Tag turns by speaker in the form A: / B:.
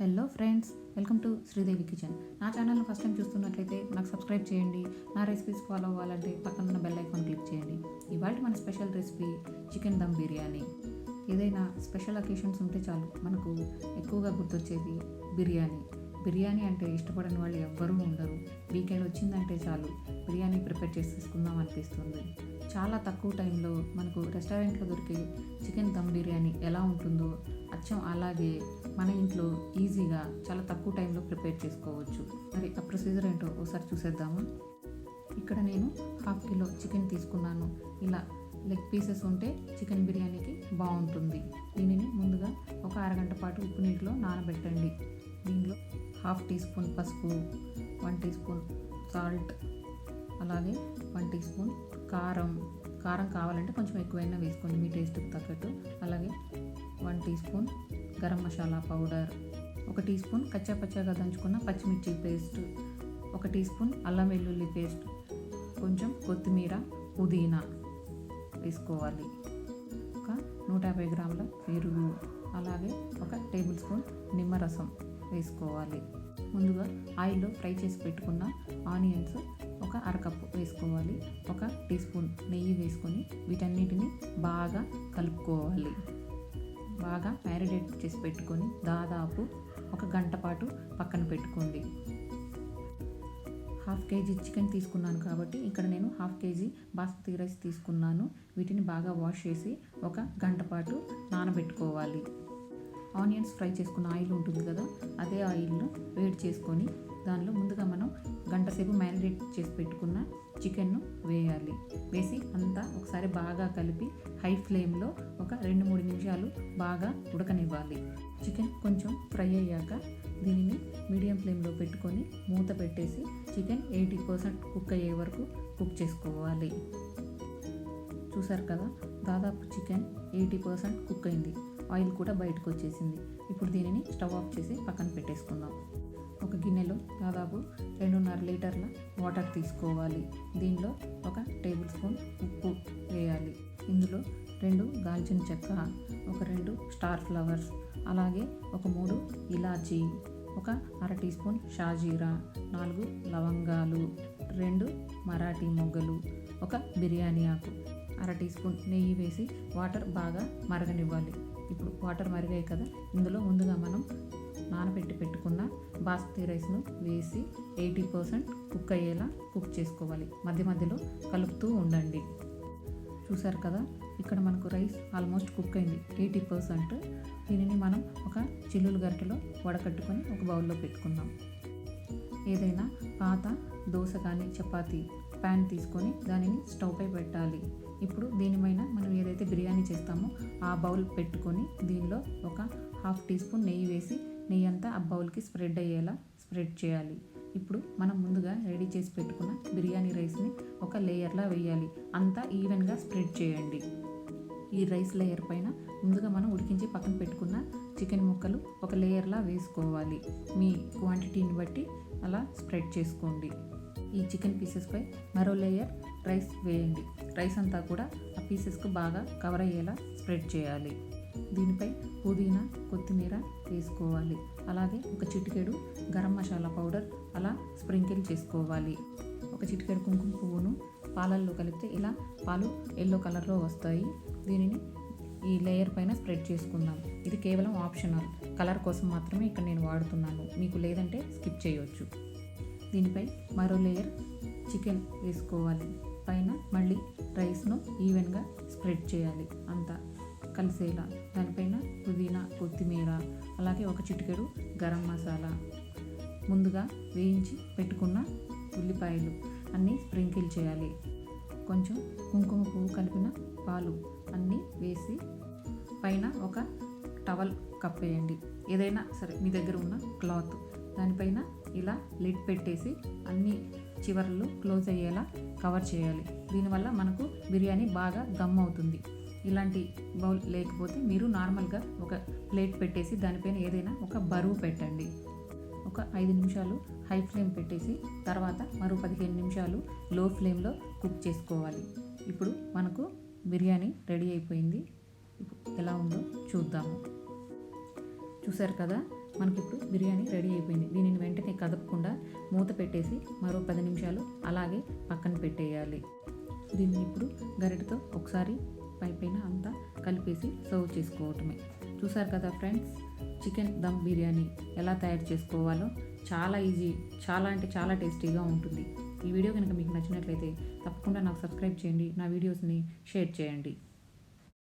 A: Hello friends, welcome to Sridevi kitchen. నా ఛానల్ని first time చూస్తున్నట్లయితే నాకు సబ్స్క్రైబ్ చేయండి. నా రెసిపీస్ ఫాలో అవ్వాలంటే పక్కనున్న బెల్ ఐకాన్ క్లిక్ చేయండి. ఇవాళ మన special recipe chicken dum biryani. ఏదైనా స్పెషల్ అకేషన్స్ ఉంటే చాలు మనకు ఎక్కువగా గుర్తొచ్చేది బిర్యానీ. బిర్యానీ అంటే ఇష్టపడని వాళ్ళు ఎవ్వరూ ఉండరు. వీకెండ్ వచ్చిందంటే చాలు బిర్యానీ ప్రిపేర్ చేసి తీసుకుందాం అనిపిస్తుంది. చాలా తక్కువ టైంలో మనకు రెస్టారెంట్లో దొరికే చికెన్ దమ్ బిర్యానీ ఎలా ఉంటుందో అచ్చం అలాగే మన ఇంట్లో ఈజీగా చాలా తక్కువ టైంలో ప్రిపేర్ చేసుకోవచ్చు. మరి ఆ ప్రొసీజర్ ఏంటో ఒకసారి చూసేద్దామా. ఇక్కడ నేను 1/2 కిలో చికెన్ తీసుకున్నాను. ఇలా లెగ్ పీసెస్ ఉంటే చికెన్ బిర్యానీకి బాగుంటుంది. దీనిని ముందుగా ఒక అరగంట పాటు ఉప్పు నీటిలో నానబెట్టండి. దీనిలో 1/2 టీ స్పూన్ పసుపు, 1 టీ స్పూన్ సాల్ట్, అలాగే 1 టీ స్పూన్ కారం కావాలంటే కొంచెం ఎక్కువైనా వేసుకోండి మీ టేస్ట్కి తగ్గట్టు. అలాగే 1 teaspoon garam masala powder, 1 teaspoon కచ్చాపచ్చాగా దంచుకున్న పచ్చిమిర్చి పేస్ట్, 1 టీ స్పూన్ అల్లం వెల్లుల్లి పేస్ట్, కొంచెం కొత్తిమీర, పుదీనా వేసుకోవాలి. ఒక 150 గ్రాముల పెరుగు, అలాగే 1 టేబుల్ స్పూన్ నిమ్మరసం వేసుకోవాలి. ముందుగా ఆయిల్లో ఫ్రై చేసి పెట్టుకున్న ఆనియన్స్ 1 అరకప్పు వేసుకోవాలి. 1 టీ స్పూన్ నెయ్యి వేసుకొని వీటన్నిటిని బాగా కలుపుకోవాలి. బాగా మ్యారినేట్ చేసి పెట్టుకొని దాదాపు 1 గంట పాటు పక్కన పెట్టుకోండి. 1/2 కేజీ చికెన్ తీసుకున్నాను కాబట్టి ఇక్కడ నేను 1/2 కేజీ బాస్మతి రైస్ తీసుకున్నాను. వీటిని బాగా వాష్ చేసి 1 గంట పాటు నానబెట్టుకోవాలి. ఆనియన్స్ ఫ్రై చేసుకున్న ఆయిల్ ఉంటుంది కదా, అదే ఆయిల్ను వేడి చేసుకొని దానిలో ముందుగా మనం గంట సేపు మ్యారినేట్ చేసి పెట్టుకున్న చికెన్ను వేయాలి. వేసి అంతా ఒకసారి బాగా కలిపి హై ఫ్లేమ్లో ఒక 2-3 నిమిషాలు బాగా ఉడకనివ్వాలి. చికెన్ కొంచెం ఫ్రై అయ్యాక దీనిని మీడియం ఫ్లేమ్లో పెట్టుకొని మూత పెట్టేసి చికెన్ 80% కుక్ అయ్యే వరకు కుక్ చేసుకోవాలి. చూసారు కదా, దాదాపు చికెన్ 80% కుక్ అయింది. ఆయిల్ కూడా బయటకు వచ్చేసింది. ఇప్పుడు దీనిని స్టవ్ ఆఫ్ చేసి పక్కన పెట్టేసుకుందాం. ఒక గిన్నెలో దాదాపు 2.5 లీటర్ల వాటర్ తీసుకోవాలి. దీనిలో 1 టేబుల్ స్పూన్ ఉప్పు వేయాలి. ఇందులో 2 దాల్చిన చెక్క, 2 స్టార్ ఫ్లవర్స్, అలాగే 3 ఇలాచీ, 1/2 టీ స్పూన్ షాజీరా, 4 లవంగాలు, 2 మరాఠీ మొగ్గలు, 1 బిర్యానీ ఆకు, 1/2 టీ స్పూన్ నెయ్యి వేసి వాటర్ బాగా మరగనివ్వాలి. ఇప్పుడు వాటర్ మరిగాయి కదా, ఇందులో ముందుగా మనం నానబెట్టి పెట్టుకున్న బాస్మతి రైస్ను వేసి 80% కుక్ అయ్యేలా కుక్ చేసుకోవాలి. మధ్య మధ్యలో కలుపుతూ ఉండండి. చూసారు కదా, ఇక్కడ మనకు రైస్ ఆల్మోస్ట్ కుక్ అయింది 80%. దీనిని మనం ఒక చిల్లులు గరిటెలో వడకట్టుకొని ఒక బౌల్లో పెట్టుకుందాం. ఏదైనా పాత దోశ కానీ చపాతీ ప్యాన్ తీసుకొని దానిని స్టవ్ పై పెట్టాలి. ఇప్పుడు దీనిపైన మనం ఏదైతే బిర్యానీ చేస్తామో ఆ బౌల్ పెట్టుకొని దీనిలో 1/2 టీ స్పూన్ నెయ్యి వేసి నెయ్యి అంతా ఆ బౌల్కి స్ప్రెడ్ అయ్యేలా స్ప్రెడ్ చేయాలి. ఇప్పుడు మనం ముందుగా రెడీ చేసి పెట్టుకున్న బిర్యానీ రైస్ని ఒక లేయర్లా వేయాలి. అంతా ఈవెన్గా స్ప్రెడ్ చేయండి. ఈ రైస్ లేయర్ పైన ముందుగా మనం ఉడికించి పక్కన పెట్టుకున్న చికెన్ ముక్కలు ఒక లేయర్లా వేసుకోవాలి. మీ క్వాంటిటీని బట్టి అలా స్ప్రెడ్ చేసుకోండి. ఈ చికెన్ పీసెస్పై మరో లేయర్ రైస్ వేయండి. రైస్ అంతా కూడా ఆ పీసెస్కు బాగా కవర్ అయ్యేలా స్ప్రెడ్ చేయాలి. దీనిపై పుదీనా, కొత్తిమీర వేసుకోవాలి. అలాగే 1 చిటికెడు గరం మసాలా పౌడర్ అలా స్ప్రింకిల్ చేసుకోవాలి. 1 చిటికెడు కుంకుమ పువ్వును పాలల్లో కలిపితే ఇలా పాలు ఎల్లో కలర్లో వస్తాయి. దీనిని ఈ లేయర్ పైన స్ప్రెడ్ చేసుకుందాం. ఇది కేవలం ఆప్షనల్, కలర్ కోసం మాత్రమే ఇక్కడ నేను వాడుతున్నాను. మీకు లేదంటే స్కిప్ చేయవచ్చు. దీనిపై మరో లేయర్ చికెన్ వేసుకోవాలి. పైన మళ్ళీ రైస్ను ఈవెన్గా స్ప్రెడ్ చేయాలి, అంతా కలిసేలా. దానిపైన పుదీనా, కొత్తిమీర, అలాగే 1 చిటికెడు గరం మసాలా, ముందుగా వేయించి పెట్టుకున్న ఉల్లిపాయలు అన్నీ స్ప్రింకిల్ చేయాలి. కొంచెం కుంకుమ పువ్వు కలిపిన పాలు అన్నీ వేసి పైన 1 టవల్ కప్పేయండి. ఏదైనా సరే మీ దగ్గర ఉన్న క్లాత్, దానిపైన ఇలా లిడ్ పెట్టేసి అన్ని చివర్లు క్లోజ్ అయ్యేలా కవర్ చేయాలి. దీనివల్ల మనకు బిర్యానీ బాగా దమ్ అవుతుంది. ఇలాంటి బౌల్ లేకపోతే మీరు నార్మల్గా ఒక ప్లేట్ పెట్టేసి దానిపైన ఏదైనా ఒక బరువు పెట్టండి. ఒక 5 నిమిషాలు హై ఫ్లేమ్ పెట్టేసి తర్వాత మరో 15 నిమిషాలు లో ఫ్లేమ్లో కుక్ చేసుకోవాలి. ఇప్పుడు మనకు బిర్యానీ రెడీ అయిపోయింది. ఎలా ఉందో చూద్దాము. చూసారు కదా, మనకి ఇప్పుడు బిర్యానీ రెడీ అయిపోయింది. దీనిని వెంటనే కదపకుండా మూత పెట్టేసి మరో 10 నిమిషాలు అలాగే పక్కన పెట్టేయాలి. దీన్ని ఇప్పుడు గరిటెతో ఒకసారి పైన అంతా కలిపేసి సర్వ్ చేసుకోవటమే. చూసారు కదా ఫ్రెండ్స్, చికెన్ దమ్ బిర్యానీ ఎలా తయారు చేసుకోవాలో చాలా ఈజీ, చాలా అంటే చాలా టేస్టీగా ఉంటుంది. ఈ వీడియో కనుక మీకు నచ్చినట్లయితే తప్పకుండా నాకు సబ్స్క్రైబ్ చేయండి, నా వీడియోస్ని షేర్ చేయండి.